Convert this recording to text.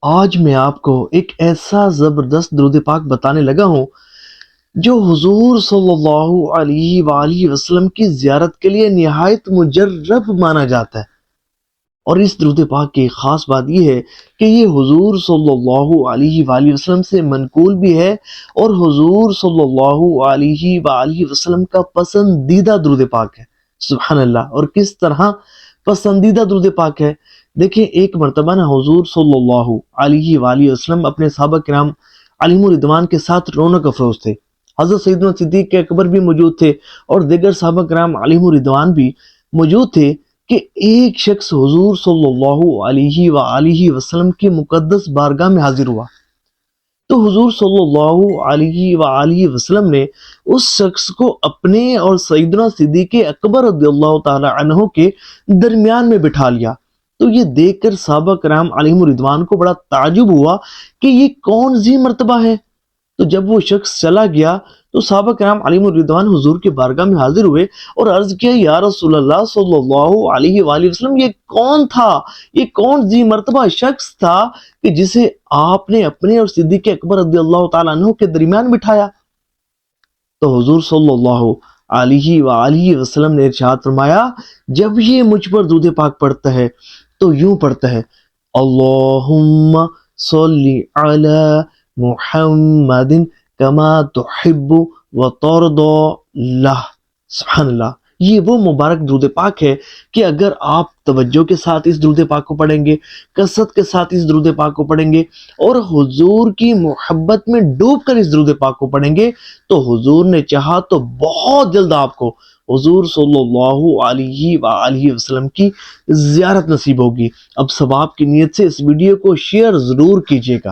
آج میں آپ کو ایک ایسا زبردست درود پاک بتانے لگا ہوں جو حضور صلی اللہ علیہ وآلہ وسلم کی زیارت کے لیے نہایت مجرب مانا جاتا ہے۔ اور اس درود پاک کی خاص بات یہ ہے کہ یہ حضور صلی اللہ علیہ وآلہ وسلم سے منقول بھی ہے اور حضور صلی اللہ علیہ وآلہ وسلم کا پسندیدہ درود پاک ہے۔ سبحان اللہ! اور کس طرح پسندیدہ درود پاک ہے؟ دیکھیں، ایک مرتبہ نا حضور صلی اللہ علیہ وآلہ وسلم اپنے صحابہ کرام علیہم الرضوان کے ساتھ رونق افروز تھے۔ حضرت سیدنا صدیق اکبر بھی موجود تھے اور دیگر صحابہ کرام علیہم الرضوان بھی موجود تھے کہ ایک شخص حضور صلی اللہ علیہ وآلہ وسلم کی مقدس بارگاہ میں حاضر ہوا۔ تو حضور صلی اللہ علیہ وآلہ وسلم نے اس شخص کو اپنے اور سیدنا صدیق اکبر رضی اللہ تعالی عنہ کے درمیان میں بٹھا لیا۔ تو یہ دیکھ کر صحابہ کرام علیہم الرضوان کو بڑا تعجب ہوا کہ یہ کون سی مرتبہ ہے۔ تو جب وہ شخص چلا گیا تو صحابہ کرام علیہم الرضوان حضور کی بارگاہ میں حاضر ہوئے اور عرض کیا، یا رسول اللہ صلی اللہ علیہ وآلہ وسلم، یہ کون تھا؟ یہ کون سی مرتبہ شخص تھا کہ جسے آپ نے اپنے اور صدیق اکبر رضی اللہ تعالیٰ عنہ کے درمیان بٹھایا؟ تو حضور صلی اللہ علیہ وآلہ وسلم نے ارشاد فرمایا، جب یہ مجھ پر درود پاک پڑھتا ہے تو یوں پڑھتا ہے، اللہم صلی علی محمد کما تحب و ترضی اللہ۔ سبحان اللہ! یہ وہ مبارک درود پاک ہے کہ اگر آپ توجہ کے ساتھ اس درود پاک کو پڑھیں گے، کثرت کے ساتھ اس درود پاک کو پڑھیں گے اور حضور کی محبت میں ڈوب کر اس درود پاک کو پڑھیں گے تو حضور نے چاہا تو بہت جلد آپ کو حضور صلی اللہ علیہ وآلہ وسلم کی زیارت نصیب ہوگی۔ اب ثواب کی نیت سے اس ویڈیو کو شیئر ضرور کیجیے گا۔